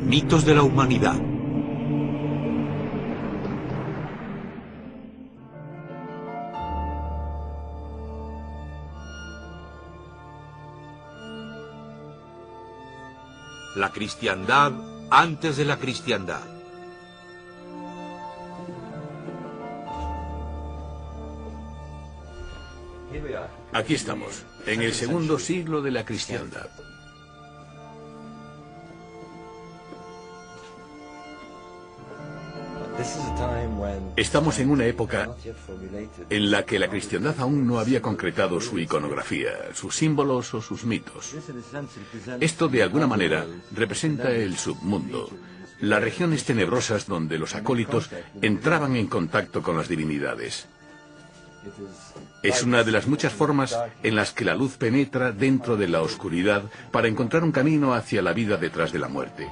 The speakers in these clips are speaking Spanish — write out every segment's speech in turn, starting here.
Mitos de la humanidad. La cristiandad antes de la cristiandad. Aquí estamos, en el segundo siglo de la cristiandad. Estamos en una época en la que la cristiandad aún no había concretado su iconografía, sus símbolos o sus mitos. Esto, de alguna manera, representa el submundo, las regiones tenebrosas donde los acólitos entraban en contacto con las divinidades. Es una de las muchas formas en las que la luz penetra dentro de la oscuridad para encontrar un camino hacia la vida detrás de la muerte.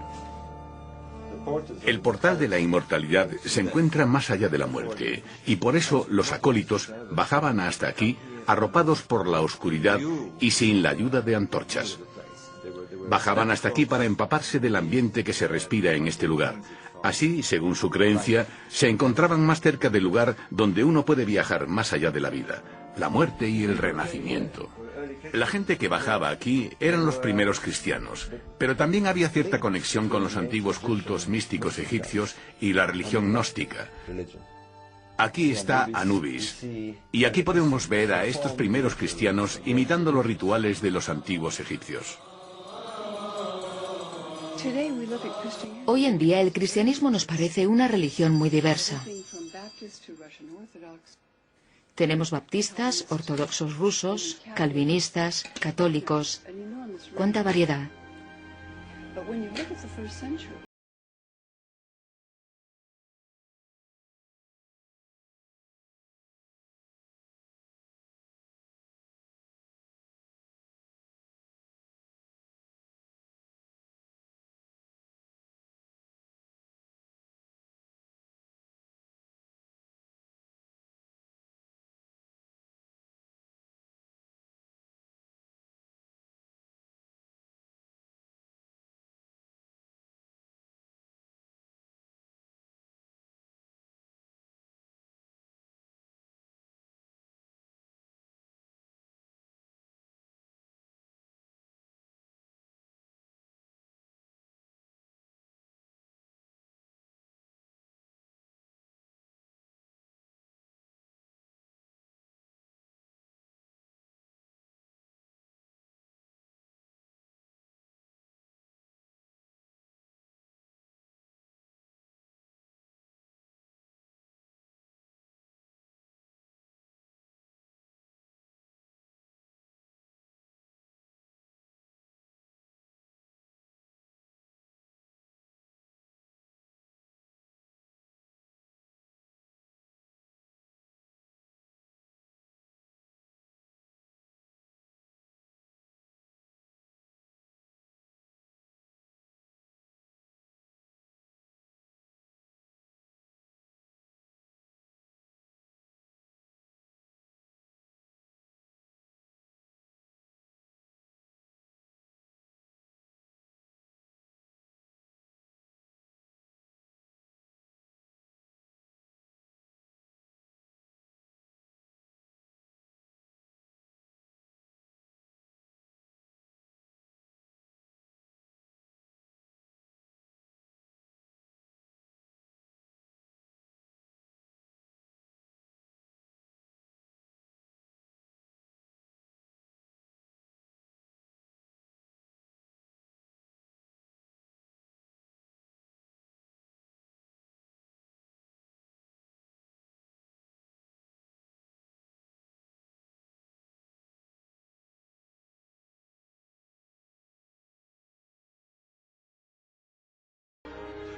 El portal de la inmortalidad se encuentra más allá de la muerte, y por eso los acólitos bajaban hasta aquí, arropados por la oscuridad y sin la ayuda de antorchas. Bajaban hasta aquí para empaparse del ambiente que se respira en este lugar. Así, según su creencia, se encontraban más cerca del lugar donde uno puede viajar más allá de la vida, la muerte y el renacimiento. La gente que bajaba aquí eran los primeros cristianos, pero también había cierta conexión con los antiguos cultos místicos egipcios y la religión gnóstica. Aquí está Anubis, y aquí podemos ver a estos primeros cristianos imitando los rituales de los antiguos egipcios. Hoy en día el cristianismo nos parece una religión muy diversa. Tenemos baptistas, ortodoxos rusos, calvinistas, católicos. ¡Cuánta variedad!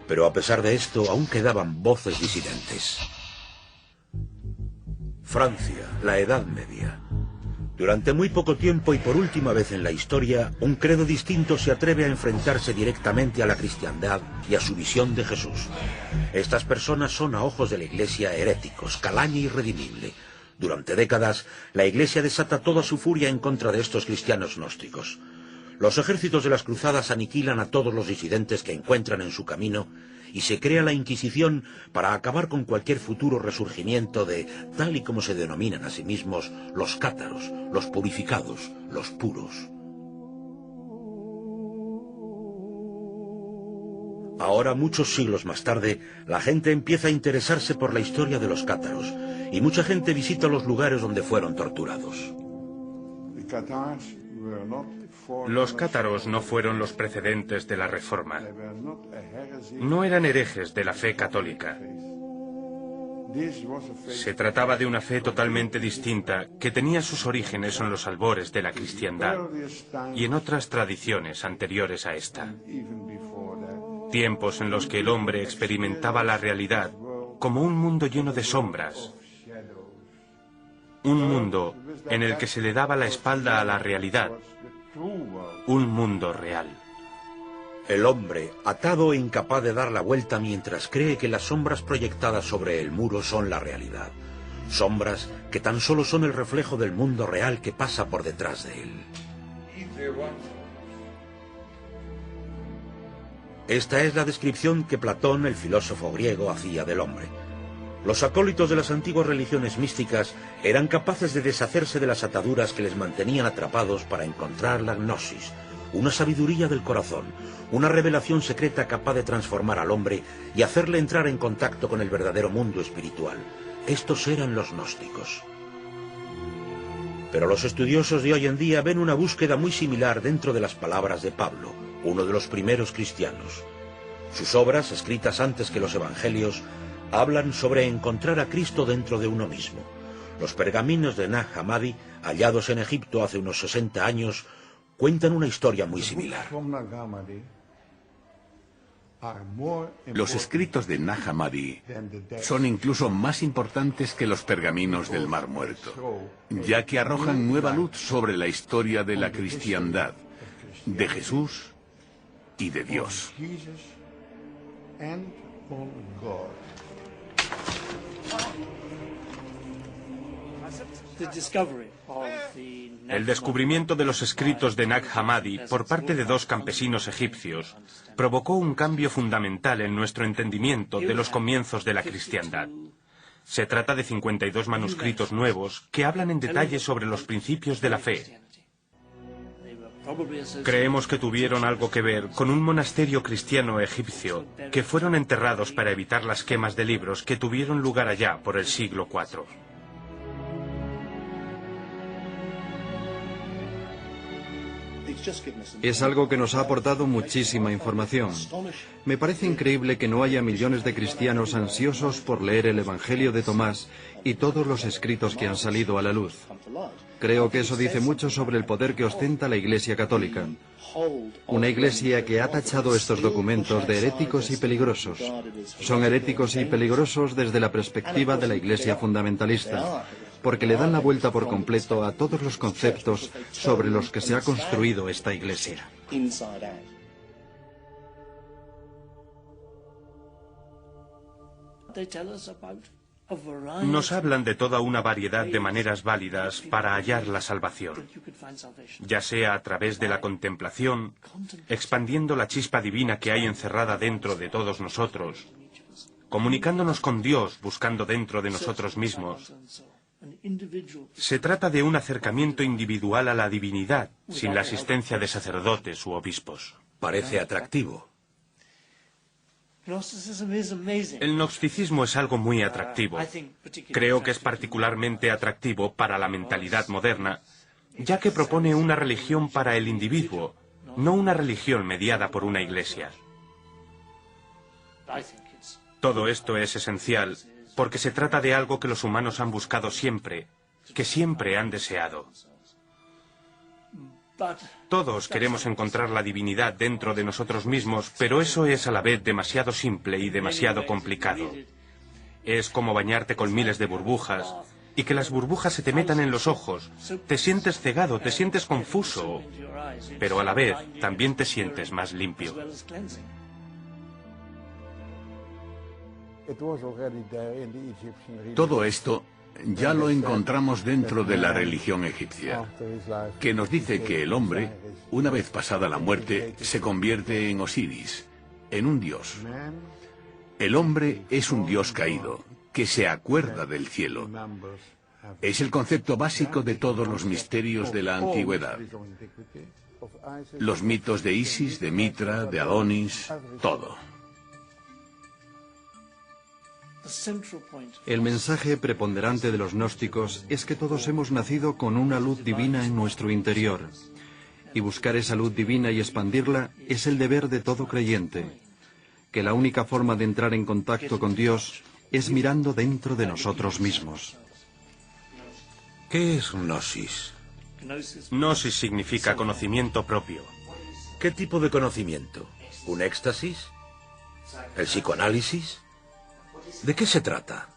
Pero a pesar de esto, aún quedaban voces disidentes. Francia, la Edad Media. Durante muy poco tiempo y por última vez en la historia, un credo distinto se atreve a enfrentarse directamente a la cristiandad y a su visión de Jesús. Estas personas son a ojos de la Iglesia heréticos, calaña irredimible. Durante décadas, la Iglesia desata toda su furia en contra de estos cristianos gnósticos. Los ejércitos de las cruzadas aniquilan a todos los disidentes que encuentran en su camino y se crea la Inquisición para acabar con cualquier futuro resurgimiento de, tal y como se denominan a sí mismos, los cátaros, los purificados, los puros. Ahora, muchos siglos más tarde, la gente empieza a interesarse por la historia de los cátaros, y mucha gente visita los lugares donde fueron torturados. Los cátaros no fueron los precedentes de la Reforma. No eran herejes de la fe católica. Se trataba de una fe totalmente distinta que tenía sus orígenes en los albores de la cristiandad y en otras tradiciones anteriores a esta. Tiempos en los que el hombre experimentaba la realidad como un mundo lleno de sombras. Un mundo en el que se le daba la espalda a la realidad. Un mundo real. El hombre, atado e incapaz de dar la vuelta mientras cree que las sombras proyectadas sobre el muro son la realidad. Sombras que tan solo son el reflejo del mundo real que pasa por detrás de él. Esta es la descripción que Platón, el filósofo griego, hacía del hombre. Los acólitos de las antiguas religiones místicas eran capaces de deshacerse de las ataduras que les mantenían atrapados para encontrar la gnosis, una sabiduría del corazón, una revelación secreta capaz de transformar al hombre y hacerle entrar en contacto con el verdadero mundo espiritual. Estos eran los gnósticos. Pero los estudiosos de hoy en día ven una búsqueda muy similar dentro de las palabras de Pablo, uno de los primeros cristianos. Sus obras, escritas antes que los evangelios, hablan sobre encontrar a Cristo dentro de uno mismo. Los pergaminos de Nag Hammadi, hallados en Egipto hace unos 60 años, cuentan una historia muy similar. Los escritos de Nag Hammadi son incluso más importantes que los pergaminos del Mar Muerto, ya que arrojan nueva luz sobre la historia de la cristiandad, de Jesús y de Dios. El descubrimiento de los escritos de Nag Hammadi por parte de dos campesinos egipcios provocó un cambio fundamental en nuestro entendimiento de los comienzos de la cristiandad. Se trata de 52 manuscritos nuevos que hablan en detalle sobre los principios de la fe. Creemos que tuvieron algo que ver con un monasterio cristiano egipcio que fueron enterrados para evitar las quemas de libros que tuvieron lugar allá por el siglo IV. Es algo que nos ha aportado muchísima información. Me parece increíble que no haya millones de cristianos ansiosos por leer el Evangelio de Tomás y todos los escritos que han salido a la luz. Creo que eso dice mucho sobre el poder que ostenta la Iglesia Católica. Una iglesia que ha tachado estos documentos de heréticos y peligrosos. Son heréticos y peligrosos desde la perspectiva de la Iglesia fundamentalista, porque le dan la vuelta por completo a todos los conceptos sobre los que se ha construido esta iglesia. Nos hablan de toda una variedad de maneras válidas para hallar la salvación, ya sea a través de la contemplación, expandiendo la chispa divina que hay encerrada dentro de todos nosotros, comunicándonos con Dios, buscando dentro de nosotros mismos. Se trata de un acercamiento individual a la divinidad, sin la asistencia de sacerdotes u obispos. Parece atractivo. El gnosticismo es algo muy atractivo. Creo que es particularmente atractivo para la mentalidad moderna, ya que propone una religión para el individuo, no una religión mediada por una iglesia. Todo esto es esencial porque se trata de algo que los humanos han buscado siempre, que siempre han deseado. Todos queremos encontrar la divinidad dentro de nosotros mismos, pero eso es a la vez demasiado simple y demasiado complicado. Es como bañarte con miles de burbujas y que las burbujas se te metan en los ojos. Te sientes cegado, te sientes confuso, pero a la vez también te sientes más limpio. Todo esto ya lo encontramos dentro de la religión egipcia, que nos dice que el hombre, una vez pasada la muerte, se convierte en Osiris, en un dios. El hombre es un dios caído, que se acuerda del cielo. Es el concepto básico de todos los misterios de la antigüedad. Los mitos de Isis, de Mitra, de Adonis, todo. El mensaje preponderante de los gnósticos es que todos hemos nacido con una luz divina en nuestro interior. Y buscar esa luz divina y expandirla es el deber de todo creyente. Que la única forma de entrar en contacto con Dios es mirando dentro de nosotros mismos. ¿Qué es gnosis? Gnosis significa conocimiento propio. ¿Qué tipo de conocimiento? ¿Un éxtasis? ¿El psicoanálisis? ¿De qué se trata?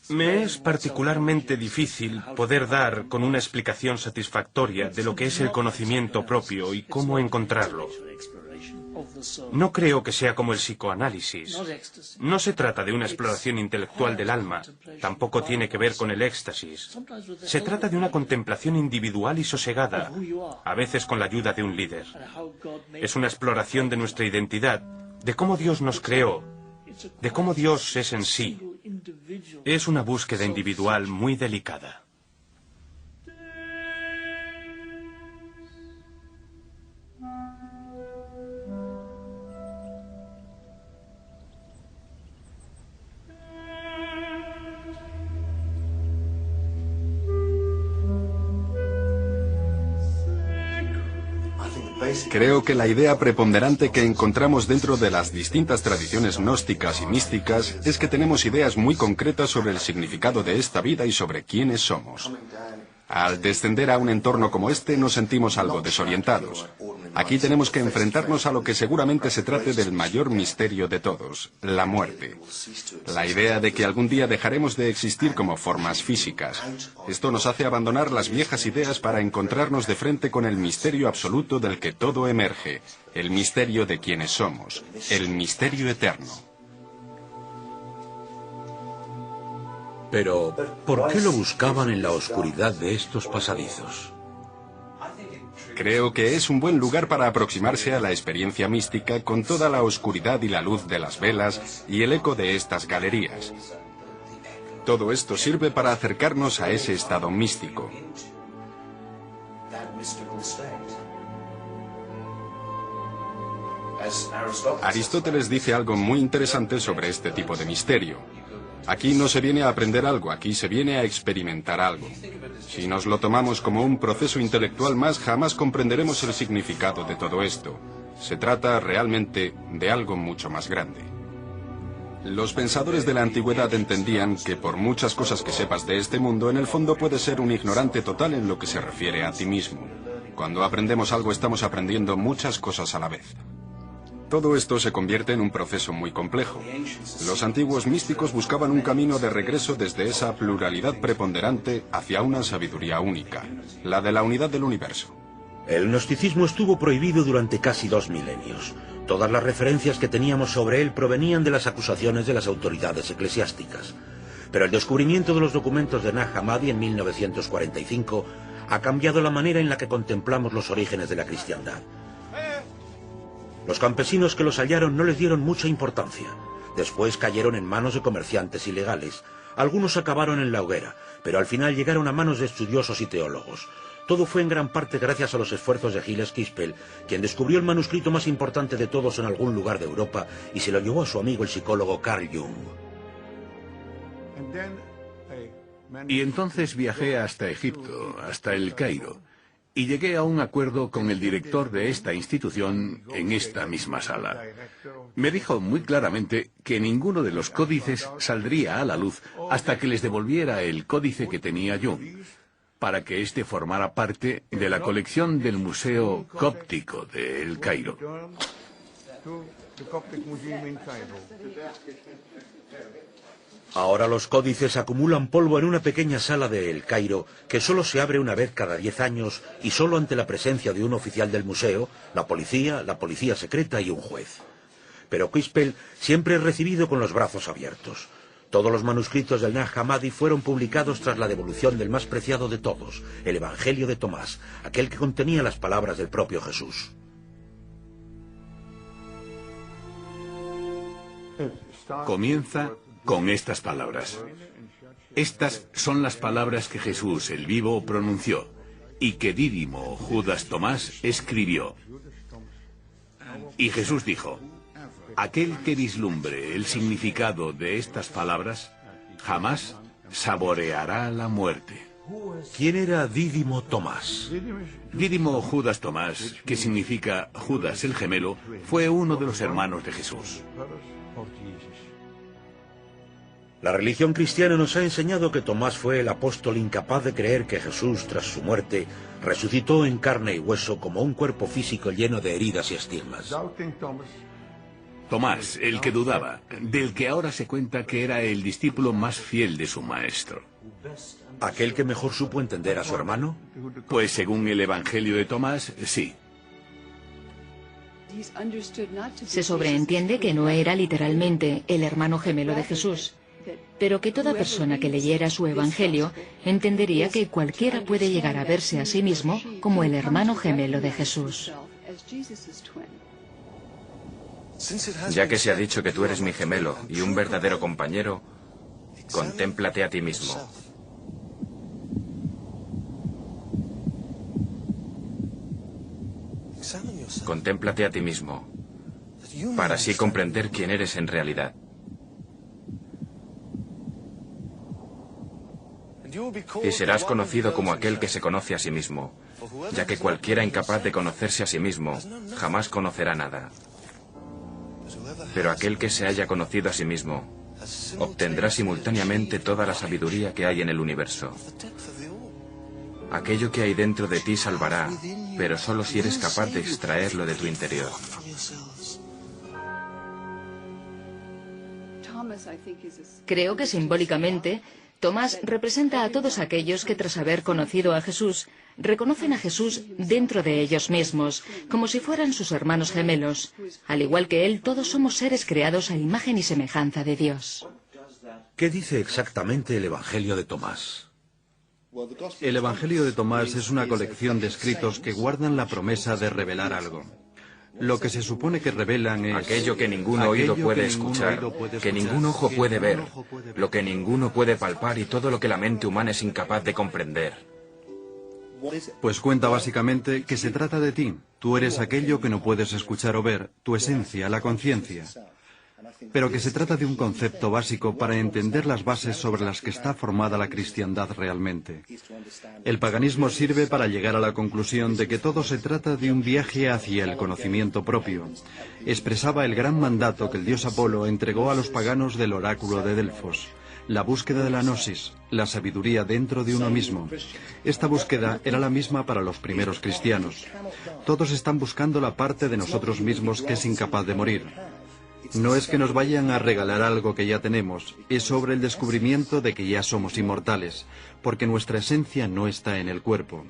Me es particularmente difícil poder dar con una explicación satisfactoria de lo que es el conocimiento propio y cómo encontrarlo. No creo que sea como el psicoanálisis. No se trata de una exploración intelectual del alma, tampoco tiene que ver con el éxtasis. Se trata de una contemplación individual y sosegada, a veces con la ayuda de un líder. Es una exploración de nuestra identidad, de cómo Dios nos creó, de cómo Dios es en sí. Es una búsqueda individual muy delicada. Creo que la idea preponderante que encontramos dentro de las distintas tradiciones gnósticas y místicas es que tenemos ideas muy concretas sobre el significado de esta vida y sobre quiénes somos. Al descender a un entorno como este nos sentimos algo desorientados. Aquí tenemos que enfrentarnos a lo que seguramente se trate del mayor misterio de todos, la muerte. La idea de que algún día dejaremos de existir como formas físicas. Esto nos hace abandonar las viejas ideas para encontrarnos de frente con el misterio absoluto del que todo emerge, el misterio de quienes somos, el misterio eterno. Pero, ¿por qué lo buscaban en la oscuridad de estos pasadizos? Creo que es un buen lugar para aproximarse a la experiencia mística con toda la oscuridad y la luz de las velas y el eco de estas galerías. Todo esto sirve para acercarnos a ese estado místico. Aristóteles dice algo muy interesante sobre este tipo de misterio. Aquí no se viene a aprender algo, aquí se viene a experimentar algo. Si nos lo tomamos como un proceso intelectual más, jamás comprenderemos el significado de todo esto. Se trata realmente de algo mucho más grande. Los pensadores de la antigüedad entendían que por muchas cosas que sepas de este mundo, en el fondo puedes ser un ignorante total en lo que se refiere a ti mismo. Cuando aprendemos algo, estamos aprendiendo muchas cosas a la vez. Todo esto se convierte en un proceso muy complejo. Los antiguos místicos buscaban un camino de regreso desde esa pluralidad preponderante hacia una sabiduría única, la de la unidad del universo. El gnosticismo estuvo prohibido durante casi 2 milenios. Todas las referencias que teníamos sobre él provenían de las acusaciones de las autoridades eclesiásticas. Pero el descubrimiento de los documentos de Nag Hammadi en 1945 ha cambiado la manera en la que contemplamos los orígenes de la cristiandad. Los campesinos que los hallaron no les dieron mucha importancia. Después cayeron en manos de comerciantes ilegales. Algunos acabaron en la hoguera, pero al final llegaron a manos de estudiosos y teólogos. Todo fue en gran parte gracias a los esfuerzos de Gilles Kispel, quien descubrió el manuscrito más importante de todos en algún lugar de Europa y se lo llevó a su amigo el psicólogo Carl Jung. Y entonces viajé hasta Egipto, hasta El Cairo, y llegué a un acuerdo con el director de esta institución en esta misma sala. Me dijo muy claramente que ninguno de los códices saldría a la luz hasta que les devolviera el códice que tenía Jung, para que éste formara parte de la colección del Museo Cóptico de El Cairo. Ahora los códices acumulan polvo en una pequeña sala de El Cairo que solo se abre una vez cada 10 años y solo ante la presencia de un oficial del museo, la policía secreta y un juez. pero Quispel siempre es recibido con los brazos abiertos. Todos los manuscritos del Nag Hammadi fueron publicados tras la devolución del más preciado de todos, el Evangelio de Tomás, aquel que contenía las palabras del propio Jesús. Comienza con estas palabras. Estas son las palabras que Jesús, el vivo, pronunció, y que Dídimo, Judas Tomás, escribió. Y Jesús dijo: aquel que vislumbre el significado de estas palabras, jamás saboreará la muerte. ¿Quién era Dídimo Tomás? Dídimo Judas Tomás, que significa Judas el gemelo, fue uno de los hermanos de Jesús. La religión cristiana nos ha enseñado que Tomás fue el apóstol incapaz de creer que Jesús, tras su muerte, resucitó en carne y hueso como un cuerpo físico lleno de heridas y estigmas. Tomás, el que dudaba, del que ahora se cuenta que era el discípulo más fiel de su maestro. ¿Aquel que mejor supo entender a su hermano? Pues según el Evangelio de Tomás, sí. Se sobreentiende que no era literalmente el hermano gemelo de Jesús, pero que toda persona que leyera su Evangelio entendería que cualquiera puede llegar a verse a sí mismo como el hermano gemelo de Jesús. Ya que se ha dicho que tú eres mi gemelo y un verdadero compañero, contémplate a ti mismo. Contémplate a ti mismo, para así comprender quién eres en realidad. Y serás conocido como aquel que se conoce a sí mismo, ya que cualquiera incapaz de conocerse a sí mismo jamás conocerá nada. Pero aquel que se haya conocido a sí mismo obtendrá simultáneamente toda la sabiduría que hay en el universo. Aquello que hay dentro de ti salvará, pero solo si eres capaz de extraerlo de tu interior. Creo que simbólicamente, Tomás representa a todos aquellos que tras haber conocido a Jesús, reconocen a Jesús dentro de ellos mismos, como si fueran sus hermanos gemelos. Al igual que él, todos somos seres creados a imagen y semejanza de Dios. ¿Qué dice exactamente el Evangelio de Tomás? El Evangelio de Tomás es una colección de escritos que guardan la promesa de revelar algo. Lo que se supone que revelan es aquello que ningún oído puede escuchar, que ningún ojo puede ver, lo que ninguno puede palpar y todo lo que la mente humana es incapaz de comprender. Pues cuenta básicamente que se trata de ti. Tú eres aquello que no puedes escuchar o ver, tu esencia, la conciencia. Pero que se trata de un concepto básico para entender las bases sobre las que está formada la cristiandad realmente. El paganismo sirve para llegar a la conclusión de que todo se trata de un viaje hacia el conocimiento propio. Expresaba el gran mandato que el dios Apolo entregó a los paganos del oráculo de Delfos. La búsqueda de la gnosis, la sabiduría dentro de uno mismo. Esta búsqueda era la misma para los primeros cristianos. Todos están buscando la parte de nosotros mismos que es incapaz de morir. No es que nos vayan a regalar algo que ya tenemos, es sobre el descubrimiento de que ya somos inmortales, porque nuestra esencia no está en el cuerpo.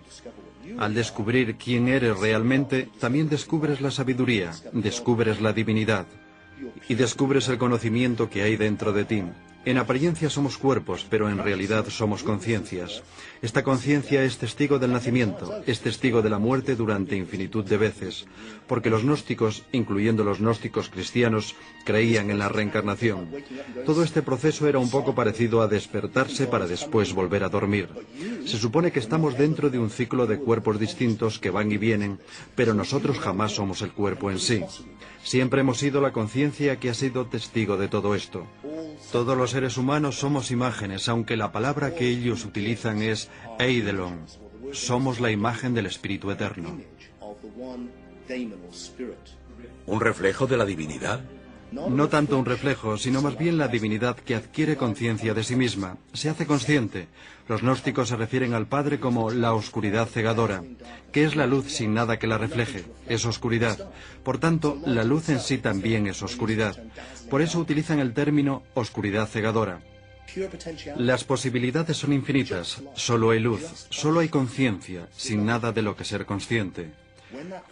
Al descubrir quién eres realmente, también descubres la sabiduría, descubres la divinidad y descubres el conocimiento que hay dentro de ti. En apariencia somos cuerpos, pero en realidad somos conciencias. Esta conciencia es testigo del nacimiento, es testigo de la muerte durante infinitud de veces, porque los gnósticos, incluyendo los gnósticos cristianos, creían en la reencarnación. Todo este proceso era un poco parecido a despertarse para después volver a dormir. Se supone que estamos dentro de un ciclo de cuerpos distintos que van y vienen, pero nosotros jamás somos el cuerpo en sí. Siempre hemos sido la conciencia que ha sido testigo de todo esto. Todos los seres humanos somos imágenes, aunque la palabra que ellos utilizan es Eidolon. Somos la imagen del Espíritu Eterno. ¿Un reflejo de la divinidad? No tanto un reflejo, sino más bien la divinidad que adquiere conciencia de sí misma, se hace consciente. Los gnósticos se refieren al Padre como la oscuridad cegadora. ¿Qué es la luz sin nada que la refleje? Es oscuridad. Por tanto, la luz en sí también es oscuridad. Por eso utilizan el término oscuridad cegadora. Las posibilidades son infinitas. Solo hay luz, solo hay conciencia, sin nada de lo que ser consciente.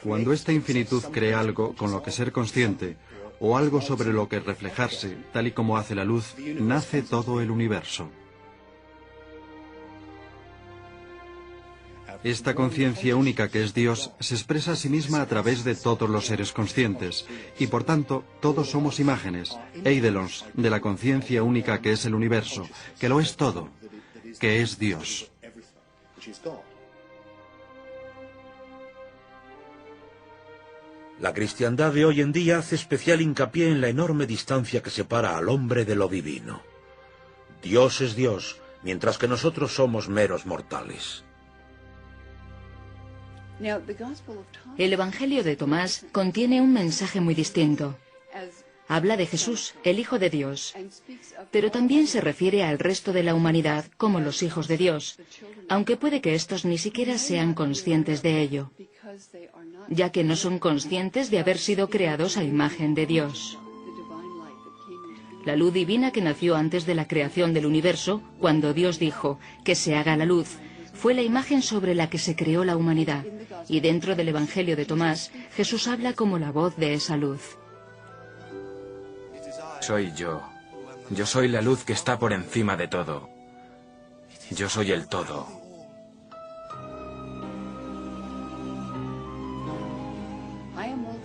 Cuando esta infinitud crea algo con lo que ser consciente, o algo sobre lo que reflejarse, tal y como hace la luz, nace todo el universo. Esta conciencia única que es Dios se expresa a sí misma a través de todos los seres conscientes, y por tanto todos somos imágenes, eidolons, de la conciencia única que es el universo, que lo es todo, que es Dios. La cristiandad de hoy en día hace especial hincapié en la enorme distancia que separa al hombre de lo divino. Dios es Dios, mientras que nosotros somos meros mortales. El Evangelio de Tomás contiene un mensaje muy distinto. Habla de Jesús, el Hijo de Dios, pero también se refiere al resto de la humanidad como los hijos de Dios, aunque puede que estos ni siquiera sean conscientes de ello, ya que no son conscientes de haber sido creados a imagen de Dios. La luz divina que nació antes de la creación del universo, cuando Dios dijo que se haga la luz, fue la imagen sobre la que se creó la humanidad, y dentro del Evangelio de Tomás, Jesús habla como la voz de esa luz. Soy yo. Yo soy la luz que está por encima de todo. Yo soy el todo.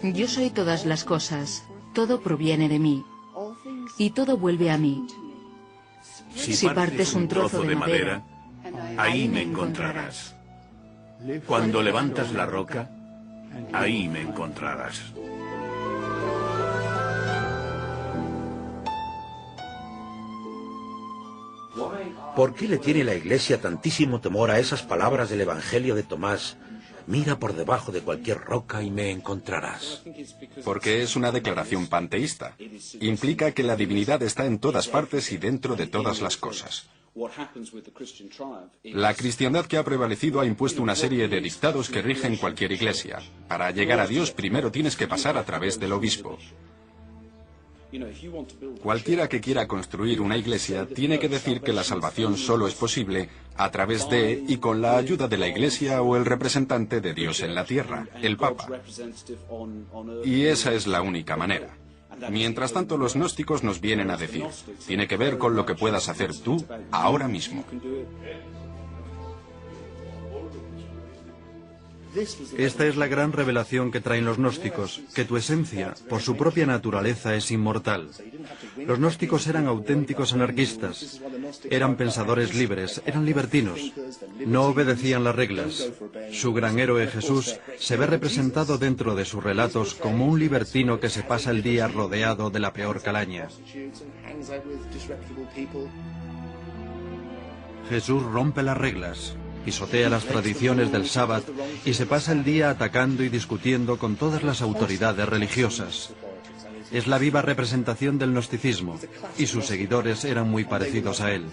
Yo soy todas las cosas, todo proviene de mí, y todo vuelve a mí. Si partes un trozo de madera, ahí me encontrarás. Cuando levantas la roca, ahí me encontrarás. ¿Por qué le tiene la Iglesia tantísimo temor a esas palabras del Evangelio de Tomás? Mira por debajo de cualquier roca y me encontrarás. Porque es una declaración panteísta. Implica que la divinidad está en todas partes y dentro de todas las cosas. La cristiandad que ha prevalecido ha impuesto una serie de dictados que rigen cualquier iglesia. Para llegar a Dios primero tienes que pasar a través del obispo. Cualquiera que quiera construir una iglesia tiene que decir que la salvación solo es posible a través de y con la ayuda de la iglesia o el representante de Dios en la tierra, el Papa. Y esa es la única manera. Mientras tanto, los gnósticos nos vienen a decir, tiene que ver con lo que puedas hacer tú ahora mismo. Esta es la gran revelación que traen los gnósticos, que tu esencia, por su propia naturaleza, es inmortal. Los gnósticos eran auténticos anarquistas, eran pensadores libres, eran libertinos, no obedecían las reglas. Su gran héroe Jesús se ve representado dentro de sus relatos como un libertino que se pasa el día rodeado de la peor calaña. Jesús rompe las reglas, pisotea las tradiciones del sábado y se pasa el día atacando y discutiendo con todas las autoridades religiosas. Es la viva representación del gnosticismo, y sus seguidores eran muy parecidos a él.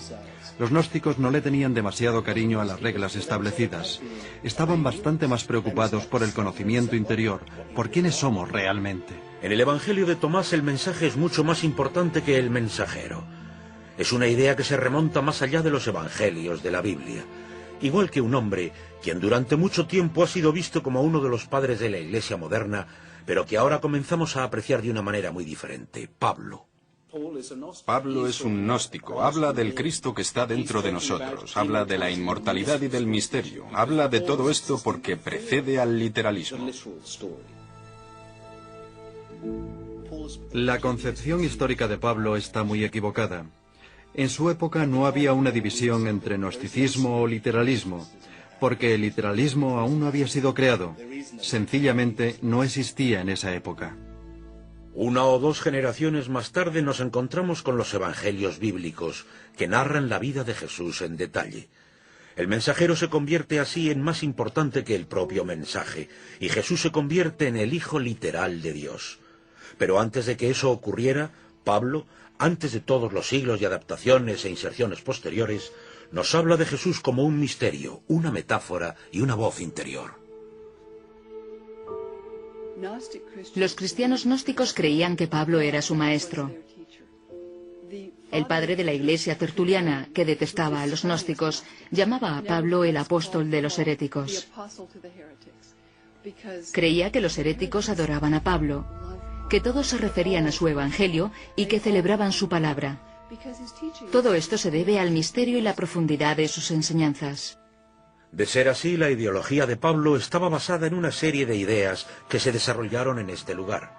Los gnósticos no le tenían demasiado cariño a las reglas establecidas. Estaban bastante más preocupados por el conocimiento interior, por quiénes somos realmente. En el Evangelio de Tomás el mensaje es mucho más importante que el mensajero. Es una idea que se remonta más allá de los evangelios de la Biblia. Igual que un hombre, quien durante mucho tiempo ha sido visto como uno de los padres de la Iglesia moderna, pero que ahora comenzamos a apreciar de una manera muy diferente, Pablo. Pablo es un gnóstico, habla del Cristo que está dentro de nosotros, habla de la inmortalidad y del misterio, habla de todo esto porque precede al literalismo. La concepción histórica de Pablo está muy equivocada. En su época no había una división entre gnosticismo o literalismo, porque el literalismo aún no había sido creado. Sencillamente no existía en esa época. Una o dos generaciones más tarde nos encontramos con los evangelios bíblicos, que narran la vida de Jesús en detalle. El mensajero se convierte así en más importante que el propio mensaje, y Jesús se convierte en el Hijo literal de Dios. Pero antes de que eso ocurriera, Pablo, antes de todos los siglos de adaptaciones e inserciones posteriores, nos habla de Jesús como un misterio, una metáfora y una voz interior. Los cristianos gnósticos creían que Pablo era su maestro. El padre de la iglesia tertuliana, que detestaba a los gnósticos, llamaba a Pablo el apóstol de los heréticos. Creía que los heréticos adoraban a Pablo, que todos se referían a su evangelio y que celebraban su palabra. Todo esto se debe al misterio y la profundidad de sus enseñanzas. De ser así, la ideología de Pablo estaba basada en una serie de ideas que se desarrollaron en este lugar.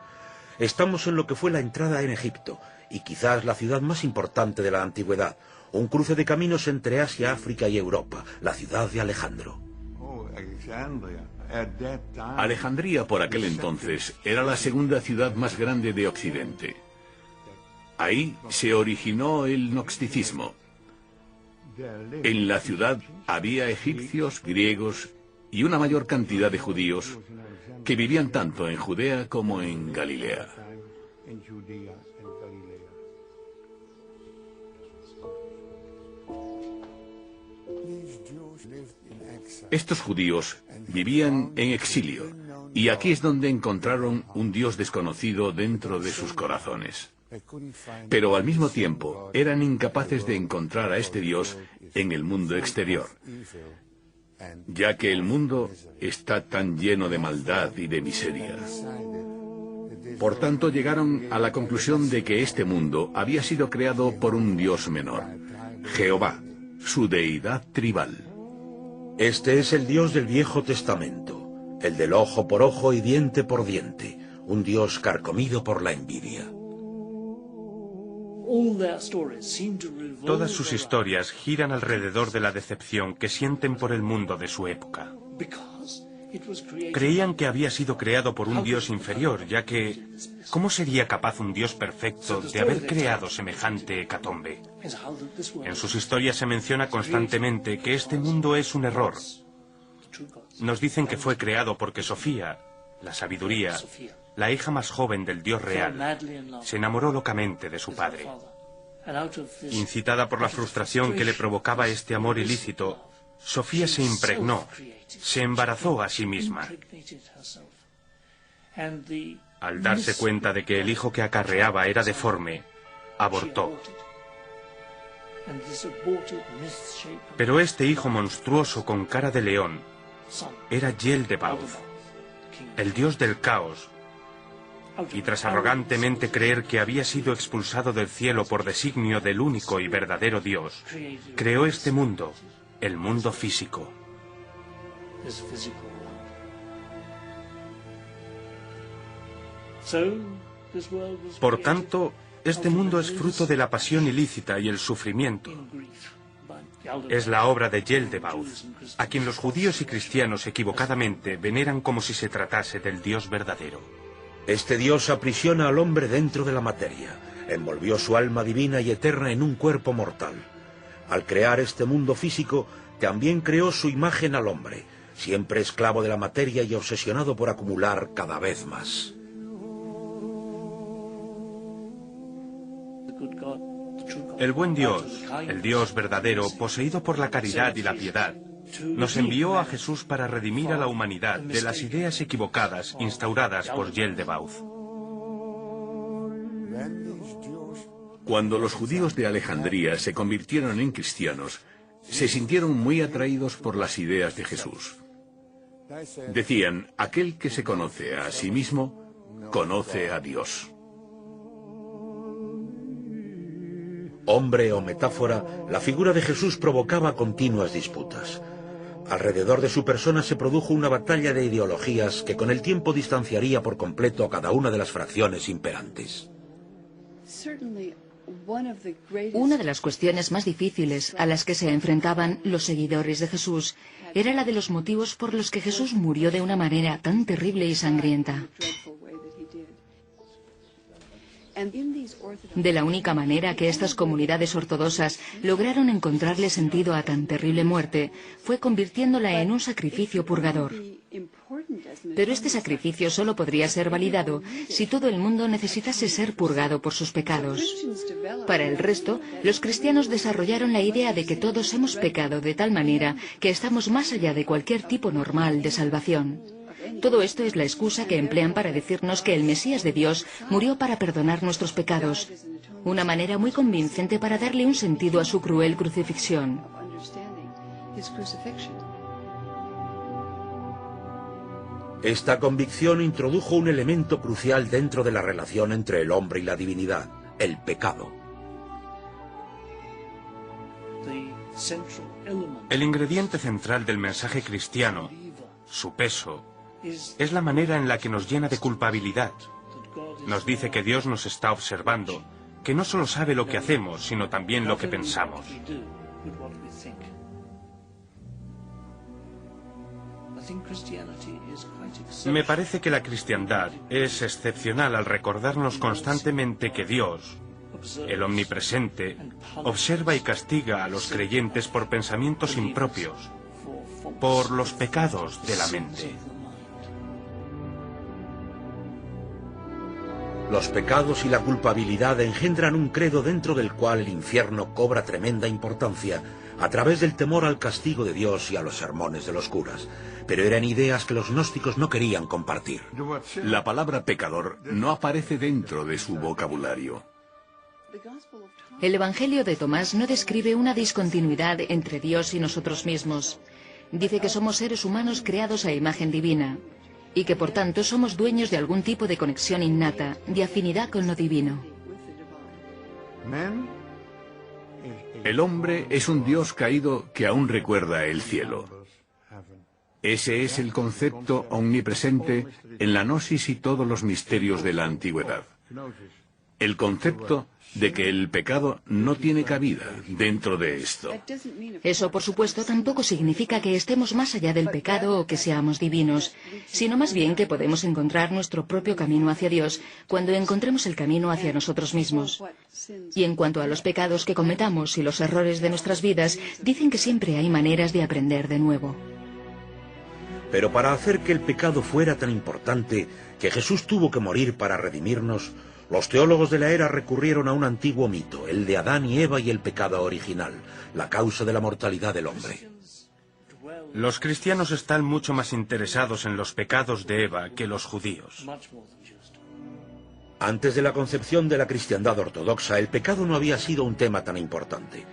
Estamos en lo que fue la entrada en Egipto, y quizás la ciudad más importante de la antigüedad, un cruce de caminos entre Asia, África y Europa, la ciudad de Alejandro. Alejandría por aquel entonces era la segunda ciudad más grande de Occidente. Ahí se originó el gnosticismo. En la ciudad había egipcios, griegos y una mayor cantidad de judíos que vivían tanto en Judea como en Galilea. Estos judíos vivían en exilio y aquí es donde encontraron un Dios desconocido dentro de sus corazones. Pero al mismo tiempo eran incapaces de encontrar a este Dios en el mundo exterior, ya que el mundo está tan lleno de maldad y de miseria. Por tanto, llegaron a la conclusión de que este mundo había sido creado por un Dios menor, Jehová, su deidad tribal. Este es el Dios del Viejo Testamento, el del ojo por ojo y diente por diente, un Dios carcomido por la envidia. Todas sus historias giran alrededor de la decepción que sienten por el mundo de su época. Creían que había sido creado por un Dios inferior, ya que ¿cómo sería capaz un Dios perfecto de haber creado semejante hecatombe? En sus historias se menciona constantemente que este mundo es un error. Nos dicen que fue creado porque Sofía, la sabiduría, la hija más joven del Dios real, se enamoró locamente de su padre. Incitada por la frustración que le provocaba este amor ilícito, Sofía se impregnó, se embarazó a sí misma. Al darse cuenta de que el hijo que acarreaba era deforme, abortó. Pero este hijo monstruoso con cara de león era Yel-de-Bauth, el dios del caos, y tras arrogantemente creer que había sido expulsado del cielo por designio del único y verdadero Dios, creó este mundo, el mundo físico. Por tanto, este mundo es fruto de la pasión ilícita y el sufrimiento. Es la obra de Yel-de-Bauth, a quien los judíos y cristianos equivocadamente veneran como si se tratase del Dios verdadero. Este Dios aprisiona al hombre dentro de la materia, envolvió su alma divina y eterna en un cuerpo mortal. Al crear este mundo físico, también creó su imagen al hombre, siempre esclavo de la materia y obsesionado por acumular cada vez más. El buen Dios, el Dios verdadero, poseído por la caridad y la piedad, nos envió a Jesús para redimir a la humanidad de las ideas equivocadas instauradas por Yel-de-Bauth. Cuando los judíos de Alejandría se convirtieron en cristianos, se sintieron muy atraídos por las ideas de Jesús. Decían, aquel que se conoce a sí mismo, conoce a Dios. Hombre o metáfora, la figura de Jesús provocaba continuas disputas. Alrededor de su persona se produjo una batalla de ideologías que con el tiempo distanciaría por completo a cada una de las fracciones imperantes. Una de las cuestiones más difíciles a las que se enfrentaban los seguidores de Jesús era la de los motivos por los que Jesús murió de una manera tan terrible y sangrienta. De la única manera que estas comunidades ortodoxas lograron encontrarle sentido a tan terrible muerte fue convirtiéndola en un sacrificio purgador. Pero este sacrificio solo podría ser validado si todo el mundo necesitase ser purgado por sus pecados. Para el resto, los cristianos desarrollaron la idea de que todos hemos pecado de tal manera que estamos más allá de cualquier tipo normal de salvación. Todo esto es la excusa que emplean para decirnos que el Mesías de Dios murió para perdonar nuestros pecados. Una manera muy convincente para darle un sentido a su cruel Esta convicción introdujo un elemento crucial dentro de la relación entre el hombre y la divinidad, el pecado. El ingrediente central del mensaje cristiano, su peso, es la manera en la que nos llena de culpabilidad. Nos dice que Dios nos está observando, que no solo sabe lo que hacemos, sino también lo que pensamos. Me parece que la cristiandad es excepcional al recordarnos constantemente que Dios, el omnipresente, observa y castiga a los creyentes por pensamientos impropios, por los pecados de la mente. Los pecados y la culpabilidad engendran un credo dentro del cual el infierno cobra tremenda importancia a través del temor al castigo de Dios y a los sermones de los curas. Pero eran ideas que los gnósticos no querían compartir. La palabra pecador no aparece dentro de su vocabulario. El Evangelio de Tomás no describe una discontinuidad entre Dios y nosotros mismos. Dice que somos seres humanos creados a imagen divina, y que por tanto somos dueños de algún tipo de conexión innata, de afinidad con lo divino. El hombre es un Dios caído que aún recuerda el cielo. Ese es el concepto omnipresente en la gnosis y todos los misterios de la antigüedad. El concepto de que el pecado no tiene cabida dentro de esto. Eso, por supuesto, tampoco significa que estemos más allá del pecado o que seamos divinos, sino más bien que podemos encontrar nuestro propio camino hacia Dios cuando encontremos el camino hacia nosotros mismos. Y en cuanto a los pecados que cometamos y los errores de nuestras vidas, dicen que siempre hay maneras de aprender de nuevo. Pero para hacer que el pecado fuera tan importante que Jesús tuvo que morir para redimirnos, los teólogos de la era recurrieron a un antiguo mito, el de Adán y Eva y el pecado original, la causa de la mortalidad del hombre. Los cristianos están mucho más interesados en los pecados de Eva que los judíos. Antes de la concepción de la cristiandad ortodoxa, el pecado no había sido un tema tan importante.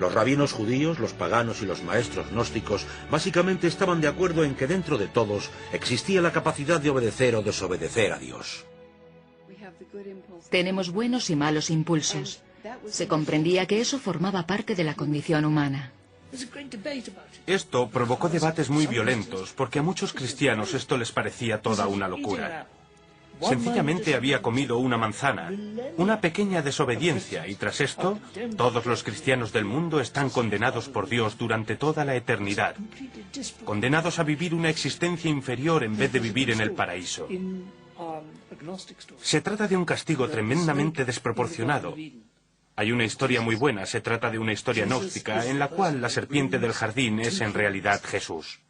Los rabinos judíos, los paganos y los maestros gnósticos básicamente estaban de acuerdo en que dentro de todos existía la capacidad de obedecer o desobedecer a Dios. Tenemos buenos y malos impulsos. Se comprendía que eso formaba parte de la condición humana. Esto provocó debates muy violentos, porque a muchos cristianos esto les parecía toda una locura. Sencillamente había comido una manzana, una pequeña desobediencia, y tras esto, todos los cristianos del mundo están condenados por Dios durante toda la eternidad, condenados a vivir una existencia inferior en vez de vivir en el paraíso. Se trata de un castigo tremendamente desproporcionado. Hay una historia muy buena, se trata de una historia gnóstica, en la cual la serpiente del jardín es en realidad Jesús.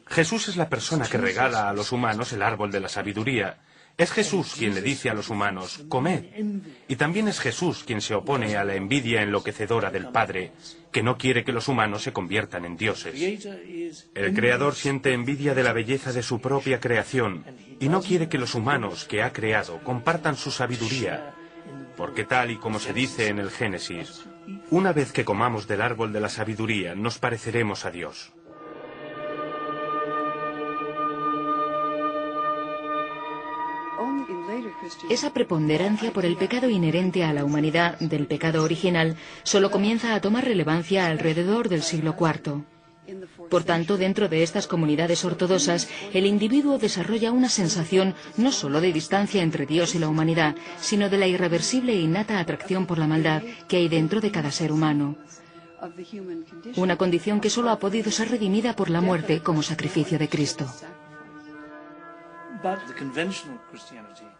Jesús es la persona que regala a los humanos el árbol de la sabiduría. Es Jesús quien le dice a los humanos, comed. Y también es Jesús quien se opone a la envidia enloquecedora del Padre, que no quiere que los humanos se conviertan en dioses. El Creador siente envidia de la belleza de su propia creación y no quiere que los humanos que ha creado compartan su sabiduría, porque tal y como se dice en el Génesis, una vez que comamos del árbol de la sabiduría nos pareceremos a Dios. Esa preponderancia por el pecado inherente a la humanidad del pecado original solo comienza a tomar relevancia alrededor del siglo IV. Por tanto, dentro de estas comunidades ortodoxas, el individuo desarrolla una sensación no solo de distancia entre Dios y la humanidad, sino de la irreversible e innata atracción por la maldad que hay dentro de cada ser humano. Una condición que solo ha podido ser redimida por la muerte como sacrificio de Cristo.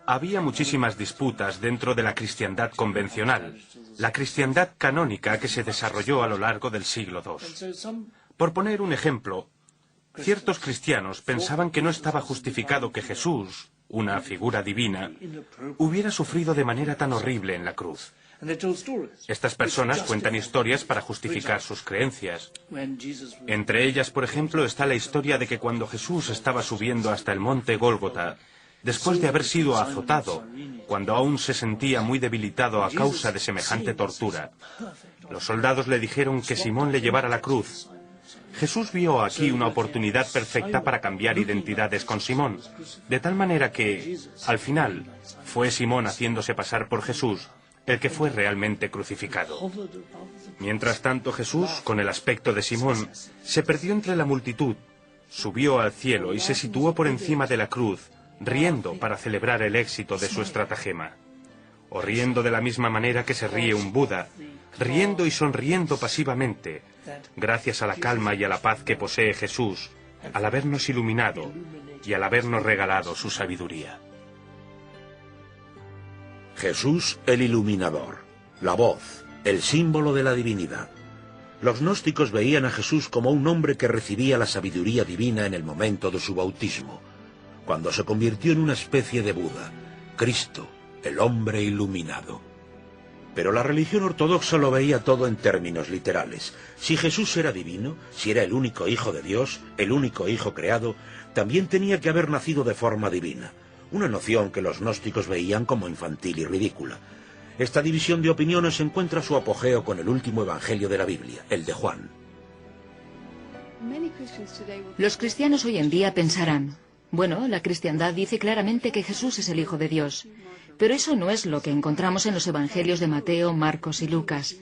Había muchísimas disputas dentro de la cristiandad convencional, la cristiandad canónica que se desarrolló a lo largo del siglo II. Por poner un ejemplo, ciertos cristianos pensaban que no estaba justificado que Jesús, una figura divina, hubiera sufrido de manera tan horrible en la cruz. Estas personas cuentan historias para justificar sus creencias. Entre ellas, por ejemplo, está la historia de que cuando Jesús estaba subiendo hasta el monte Gólgota, después de haber sido azotado, cuando aún se sentía muy debilitado a causa de semejante tortura, los soldados le dijeron que Simón le llevara la cruz. Jesús vio aquí una oportunidad perfecta para cambiar identidades con Simón, de tal manera que, al final, fue Simón haciéndose pasar por Jesús el que fue realmente crucificado. Mientras tanto, Jesús, con el aspecto de Simón, se perdió entre la multitud, subió al cielo y se situó por encima de la cruz, riendo para celebrar el éxito de su estratagema. O riendo de la misma manera que se ríe un Buda, riendo y sonriendo pasivamente, gracias a la calma y a la paz que posee Jesús, al habernos iluminado y al habernos regalado su sabiduría. Jesús el iluminador, la voz, el símbolo de la divinidad. Los gnósticos veían a Jesús como un hombre que recibía la sabiduría divina en el momento de su bautismo, cuando se convirtió en una especie de Buda, Cristo, el hombre iluminado. Pero la religión ortodoxa lo veía todo en términos literales. Si Jesús era divino, si era el único hijo de Dios, el único hijo creado, también tenía que haber nacido de forma divina, una noción que los gnósticos veían como infantil y ridícula. Esta división de opiniones encuentra su apogeo con el último evangelio de la Biblia, el de Juan. Los cristianos hoy en día pensarán, bueno, la cristiandad dice claramente que Jesús es el Hijo de Dios, pero eso no es lo que encontramos en los evangelios de Mateo, Marcos y Lucas.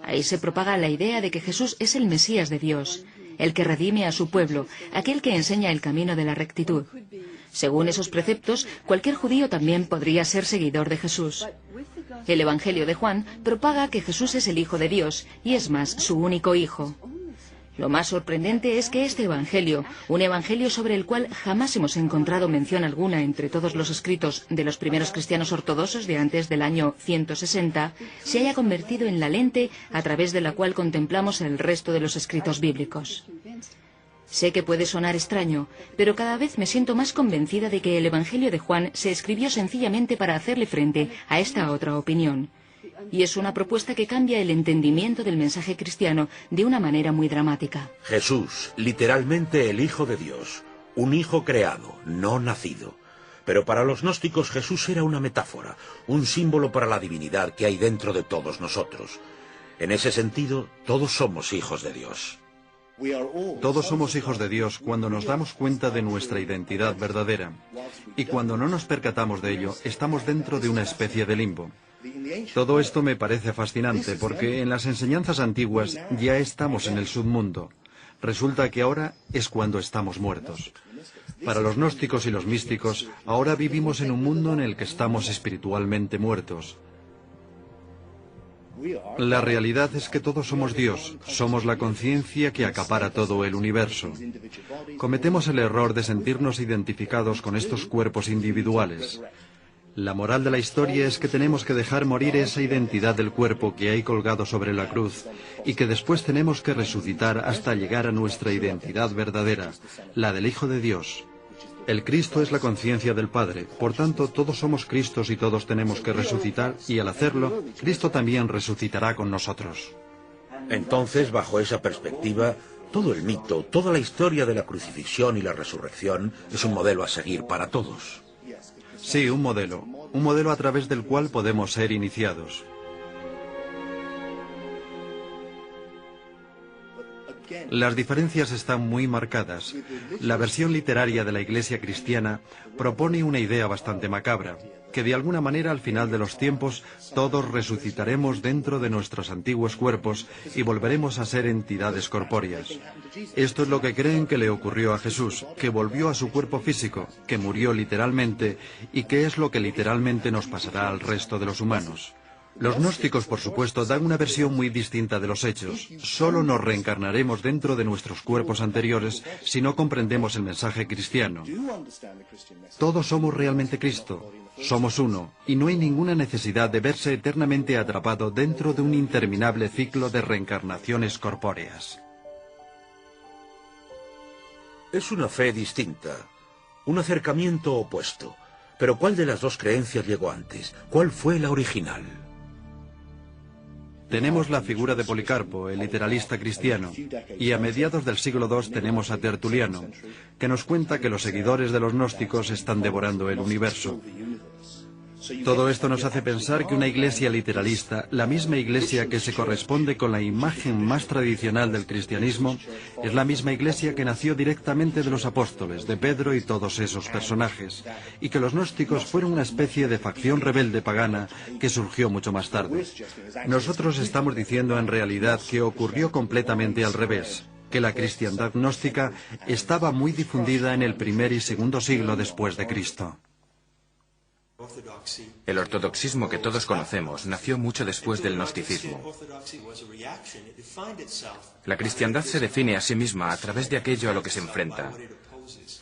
Ahí se propaga la idea de que Jesús es el Mesías de Dios, el que redime a su pueblo, aquel que enseña el camino de la rectitud. Según esos preceptos, cualquier judío también podría ser seguidor de Jesús. El Evangelio de Juan propaga que Jesús es el Hijo de Dios, y es más, su único Hijo. Lo más sorprendente es que este Evangelio, un Evangelio sobre el cual jamás hemos encontrado mención alguna entre todos los escritos de los primeros cristianos ortodoxos de antes del año 160, se haya convertido en la lente a través de la cual contemplamos el resto de los escritos bíblicos. Sé que puede sonar extraño, pero cada vez me siento más convencida de que el Evangelio de Juan se escribió sencillamente para hacerle frente a esta otra opinión. Y es una propuesta que cambia el entendimiento del mensaje cristiano de una manera muy dramática. Jesús, literalmente el Hijo de Dios, un hijo creado, no nacido. Pero para los gnósticos Jesús era una metáfora, un símbolo para la divinidad que hay dentro de todos nosotros. En ese sentido, todos somos hijos de Dios. Todos somos hijos de Dios cuando nos damos cuenta de nuestra identidad verdadera. Y cuando no nos percatamos de ello, estamos dentro de una especie de limbo. Todo esto me parece fascinante porque en las enseñanzas antiguas ya estamos en el submundo. Resulta que ahora es cuando estamos muertos. Para los gnósticos y los místicos, ahora vivimos en un mundo en el que estamos espiritualmente muertos. La realidad es que todos somos Dios, somos la conciencia que acapara todo el universo. Cometemos el error de sentirnos identificados con estos cuerpos individuales. La moral de la historia es que tenemos que dejar morir esa identidad del cuerpo que hay colgado sobre la cruz y que después tenemos que resucitar hasta llegar a nuestra identidad verdadera, la del Hijo de Dios. El Cristo es la conciencia del Padre, por tanto todos somos Cristos y todos tenemos que resucitar y al hacerlo, Cristo también resucitará con nosotros. Entonces, bajo esa perspectiva, todo el mito, toda la historia de la crucifixión y la resurrección es un modelo a seguir para todos. Sí, un modelo a través del cual podemos ser iniciados. Las diferencias están muy marcadas. La versión literaria de la Iglesia cristiana propone una idea bastante macabra, que de alguna manera al final de los tiempos todos resucitaremos dentro de nuestros antiguos cuerpos y volveremos a ser entidades corpóreas. Esto es lo que creen que le ocurrió a Jesús, que volvió a su cuerpo físico, que murió literalmente y que es lo que literalmente nos pasará al resto de los humanos. Los gnósticos, por supuesto, dan una versión muy distinta de los hechos. Solo nos reencarnaremos dentro de nuestros cuerpos anteriores si no comprendemos el mensaje cristiano. Todos somos realmente Cristo, somos uno, y no hay ninguna necesidad de verse eternamente atrapado dentro de un interminable ciclo de reencarnaciones corpóreas. Es una fe distinta, un acercamiento opuesto. Pero ¿cuál de las dos creencias llegó antes? ¿Cuál fue la original? Tenemos la figura de Policarpo, el literalista cristiano, y a mediados del siglo II tenemos a Tertuliano, que nos cuenta que los seguidores de los gnósticos están devorando el universo. Todo esto nos hace pensar que una iglesia literalista, la misma iglesia que se corresponde con la imagen más tradicional del cristianismo, es la misma iglesia que nació directamente de los apóstoles, de Pedro y todos esos personajes, y que los gnósticos fueron una especie de facción rebelde pagana que surgió mucho más tarde. Nosotros estamos diciendo en realidad que ocurrió completamente al revés, que la cristiandad gnóstica estaba muy difundida en el primer y segundo siglo después de Cristo. El ortodoxismo que todos conocemos nació mucho después del gnosticismo. La cristiandad se define a sí misma a través de aquello a lo que se enfrenta.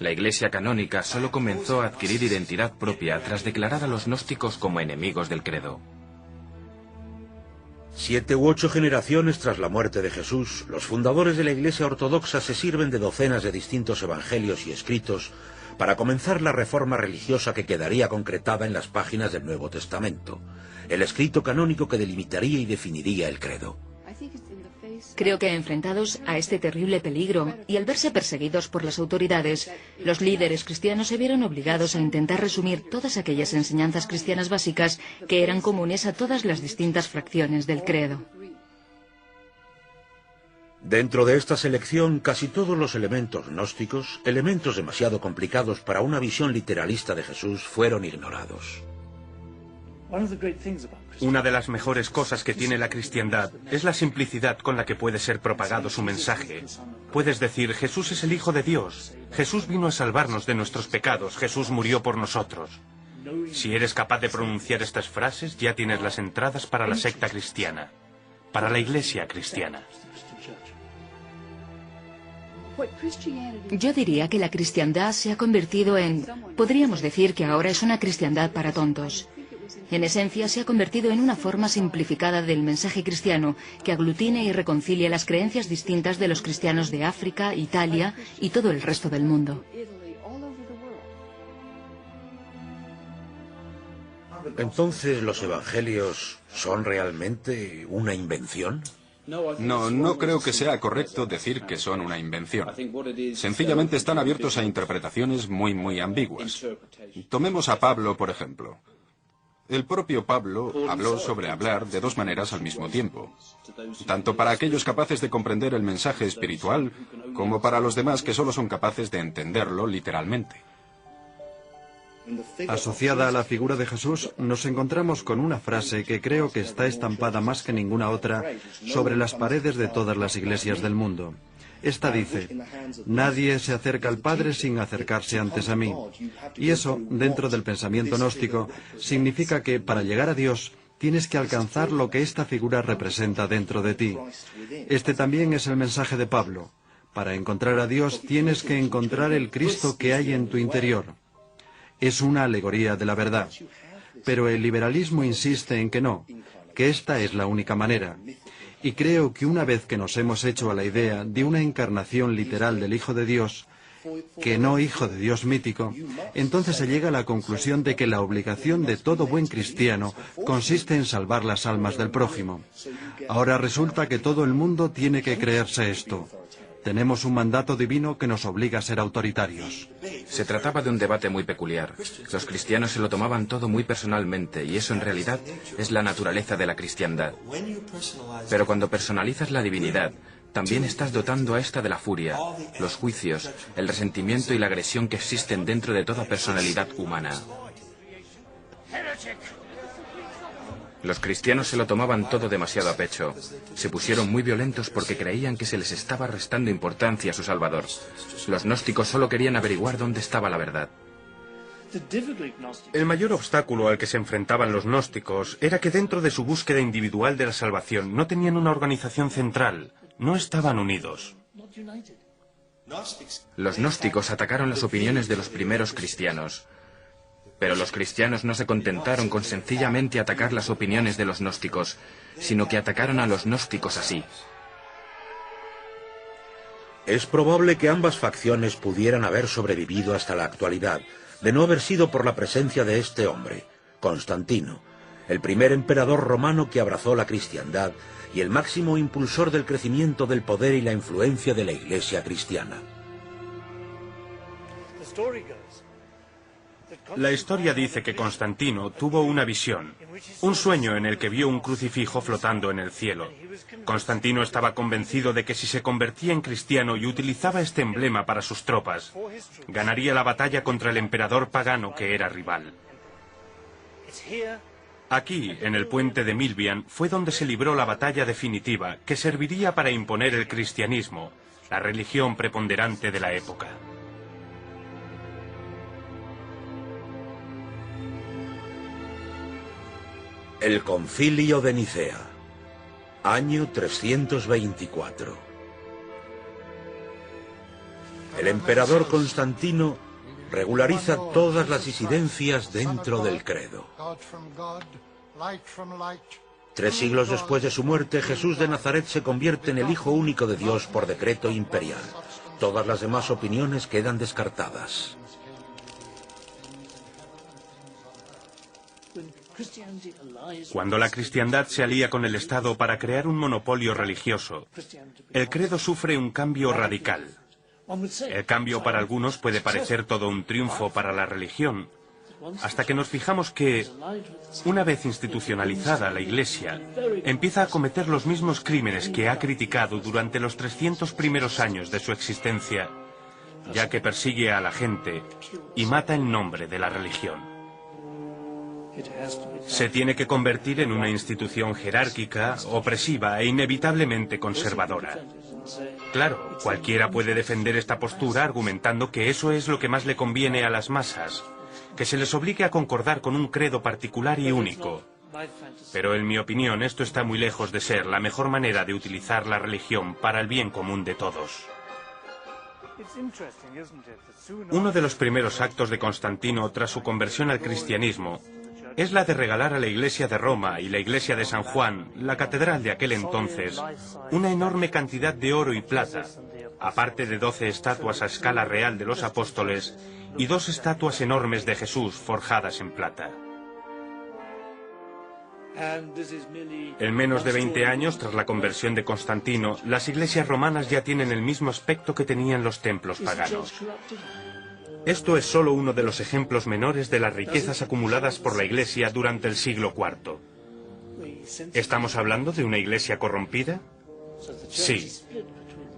La Iglesia canónica solo comenzó a adquirir identidad propia tras declarar a los gnósticos como enemigos del credo. 7 u 8 generaciones tras la muerte de Jesús, los fundadores de la Iglesia ortodoxa se sirven de docenas de distintos evangelios y escritos para comenzar la reforma religiosa que quedaría concretada en las páginas del Nuevo Testamento, el escrito canónico que delimitaría y definiría el credo. Creo que enfrentados a este terrible peligro y al verse perseguidos por las autoridades, los líderes cristianos se vieron obligados a intentar resumir todas aquellas enseñanzas cristianas básicas que eran comunes a todas las distintas fracciones del credo. Dentro de esta selección, casi todos los elementos gnósticos, elementos demasiado complicados para una visión literalista de Jesús, fueron ignorados. Una de las mejores cosas que tiene la cristiandad es la simplicidad con la que puede ser propagado su mensaje. Puedes decir, Jesús es el Hijo de Dios, Jesús vino a salvarnos de nuestros pecados, Jesús murió por nosotros. Si eres capaz de pronunciar estas frases, ya tienes las entradas para la secta cristiana, para la iglesia cristiana. Yo diría que la cristiandad se ha convertido en... Podríamos decir que ahora es una cristiandad para tontos. En esencia, se ha convertido en una forma simplificada del mensaje cristiano que aglutina y reconcilia las creencias distintas de los cristianos de África, Italia y todo el resto del mundo. Entonces, ¿los evangelios son realmente una invención? No creo que sea correcto decir que son una invención. Sencillamente están abiertos a interpretaciones muy ambiguas. Tomemos a Pablo, por ejemplo. El propio Pablo habló sobre hablar de dos maneras al mismo tiempo, tanto para aquellos capaces de comprender el mensaje espiritual, como para los demás que solo son capaces de entenderlo literalmente. Asociada a la figura de Jesús, nos encontramos con una frase que creo que está estampada más que ninguna otra sobre las paredes de todas las iglesias del mundo. Esta dice, nadie se acerca al Padre sin acercarse antes a mí. Y eso, dentro del pensamiento gnóstico, significa que para llegar a Dios tienes que alcanzar lo que esta figura representa dentro de ti. Este también es el mensaje de Pablo. Para encontrar a Dios tienes que encontrar el Cristo que hay en tu interior. Es una alegoría de la verdad. Pero el liberalismo insiste en que no, que esta es la única manera. Y creo que una vez que nos hemos hecho a la idea de una encarnación literal del Hijo de Dios, que no Hijo de Dios mítico, entonces se llega a la conclusión de que la obligación de todo buen cristiano consiste en salvar las almas del prójimo. Ahora resulta que todo el mundo tiene que creerse esto. Tenemos un mandato divino que nos obliga a ser autoritarios. Se trataba de un debate muy peculiar. Los cristianos se lo tomaban todo muy personalmente y eso en realidad es la naturaleza de la cristiandad. Pero cuando personalizas la divinidad, también estás dotando a esta de la furia, los juicios, el resentimiento y la agresión que existen dentro de toda personalidad humana. Los cristianos se lo tomaban todo demasiado a pecho. Se pusieron muy violentos porque creían que se les estaba restando importancia a su Salvador. Los gnósticos solo querían averiguar dónde estaba la verdad. El mayor obstáculo al que se enfrentaban los gnósticos era que dentro de su búsqueda individual de la salvación no tenían una organización central, no estaban unidos. Los gnósticos atacaron las opiniones de los primeros cristianos. Pero los cristianos no se contentaron con sencillamente atacar las opiniones de los gnósticos, sino que atacaron a los gnósticos así. Es probable que ambas facciones pudieran haber sobrevivido hasta la actualidad, de no haber sido por la presencia de este hombre, Constantino, el primer emperador romano que abrazó la cristiandad y el máximo impulsor del crecimiento del poder y la influencia de la Iglesia cristiana. La historia dice que Constantino tuvo una visión, un sueño en el que vio un crucifijo flotando en el cielo. Constantino estaba convencido de que si se convertía en cristiano y utilizaba este emblema para sus tropas, ganaría la batalla contra el emperador pagano que era rival. Aquí, en el puente de Milvian, fue donde se libró la batalla definitiva que serviría para imponer el cristianismo, la religión preponderante de la época. El Concilio de Nicea, año 324. El emperador Constantino regulariza todas las disidencias dentro del credo. 3 siglos después de su muerte, Jesús de Nazaret se convierte en el Hijo único de Dios por decreto imperial. Todas las demás opiniones quedan descartadas. Cuando la cristiandad se alía con el Estado para crear un monopolio religioso, el credo sufre un cambio radical. El cambio para algunos puede parecer todo un triunfo para la religión, hasta que nos fijamos que, una vez institucionalizada la Iglesia, empieza a cometer los mismos crímenes que ha criticado durante los 300 primeros años de su existencia, ya que persigue a la gente y mata en nombre de la religión. Se tiene que convertir en una institución jerárquica, opresiva e inevitablemente conservadora. Claro, cualquiera puede defender esta postura argumentando que eso es lo que más le conviene a las masas, que se les obligue a concordar con un credo particular y único. Pero en mi opinión esto está muy lejos de ser la mejor manera de utilizar la religión para el bien común de todos. Uno de los primeros actos de Constantino tras su conversión al cristianismo es la de regalar a la Iglesia de Roma y la Iglesia de San Juan, la catedral de aquel entonces, una enorme cantidad de oro y plata, aparte de 12 estatuas a escala real de los apóstoles y 2 estatuas enormes de Jesús forjadas en plata. En menos de 20 años tras la conversión de Constantino, las iglesias romanas ya tienen el mismo aspecto que tenían los templos paganos. Esto es solo uno de los ejemplos menores de las riquezas acumuladas por la Iglesia durante el siglo IV. ¿Estamos hablando de una Iglesia corrompida? Sí.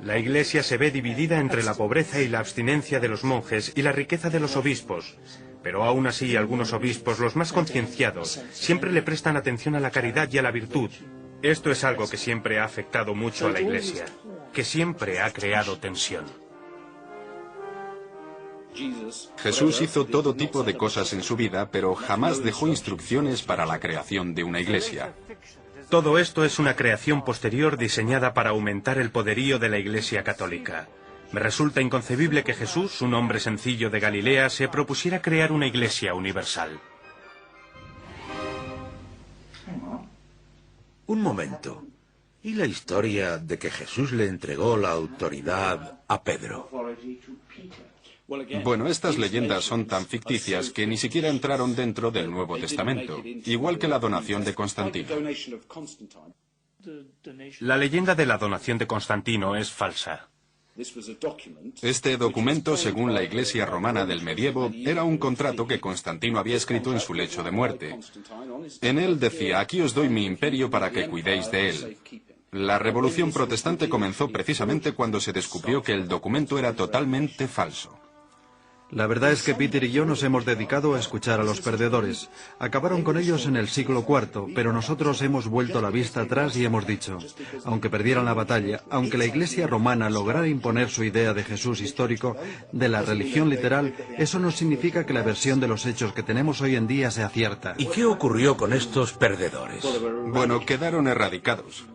La Iglesia se ve dividida entre la pobreza y la abstinencia de los monjes y la riqueza de los obispos, pero aún así algunos obispos, los más concienciados, siempre le prestan atención a la caridad y a la virtud. Esto es algo que siempre ha afectado mucho a la Iglesia, que siempre ha creado tensión. Jesús hizo todo tipo de cosas en su vida, pero jamás dejó instrucciones para la creación de una iglesia. Todo esto es una creación posterior diseñada para aumentar el poderío de la Iglesia católica. Me resulta inconcebible que Jesús, un hombre sencillo de Galilea, se propusiera crear una iglesia universal. Un momento. ¿Y la historia de que Jesús le entregó la autoridad a Pedro? Bueno, estas leyendas son tan ficticias que ni siquiera entraron dentro del Nuevo Testamento, igual que la donación de Constantino. La leyenda de la donación de Constantino es falsa. Este documento, según la Iglesia romana del medievo, era un contrato que Constantino había escrito en su lecho de muerte. En él decía: aquí os doy mi imperio para que cuidéis de él. La Revolución Protestante comenzó precisamente cuando se descubrió que el documento era totalmente falso. La verdad es que Peter y yo nos hemos dedicado a escuchar a los perdedores. Acabaron con ellos en el siglo IV, pero nosotros hemos vuelto la vista atrás y hemos dicho, aunque perdieran la batalla, aunque la Iglesia romana lograra imponer su idea de Jesús histórico, de la religión literal, eso no significa que la versión de los hechos que tenemos hoy en día sea cierta. ¿Y qué ocurrió con estos perdedores? Bueno, quedaron erradicados.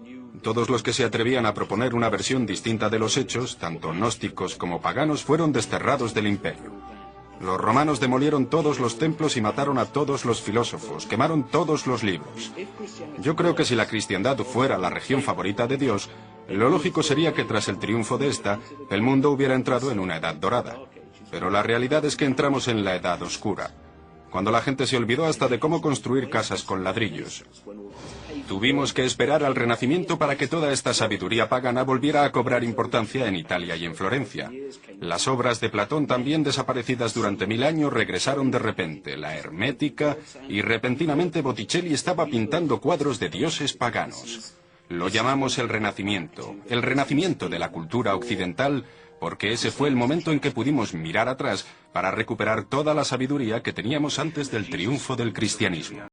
Todos los que se atrevían a proponer una versión distinta de los hechos, tanto gnósticos como paganos, fueron desterrados del imperio. Los romanos demolieron todos los templos y mataron a todos los filósofos, quemaron todos los libros. Yo creo que si la cristiandad fuera la religión favorita de Dios, lo lógico sería que tras el triunfo de esta, el mundo hubiera entrado en una edad dorada. Pero la realidad es que entramos en la edad oscura. cuando la gente se olvidó hasta de cómo construir casas con ladrillos. Tuvimos que esperar al Renacimiento para que toda esta sabiduría pagana volviera a cobrar importancia en Italia y en Florencia. Las obras de Platón, también desaparecidas durante 1000 años, regresaron de repente, la hermética, y repentinamente Botticelli estaba pintando cuadros de dioses paganos. Lo llamamos el Renacimiento de la cultura occidental, porque ese fue el momento en que pudimos mirar atrás para recuperar toda la sabiduría que teníamos antes del triunfo del cristianismo.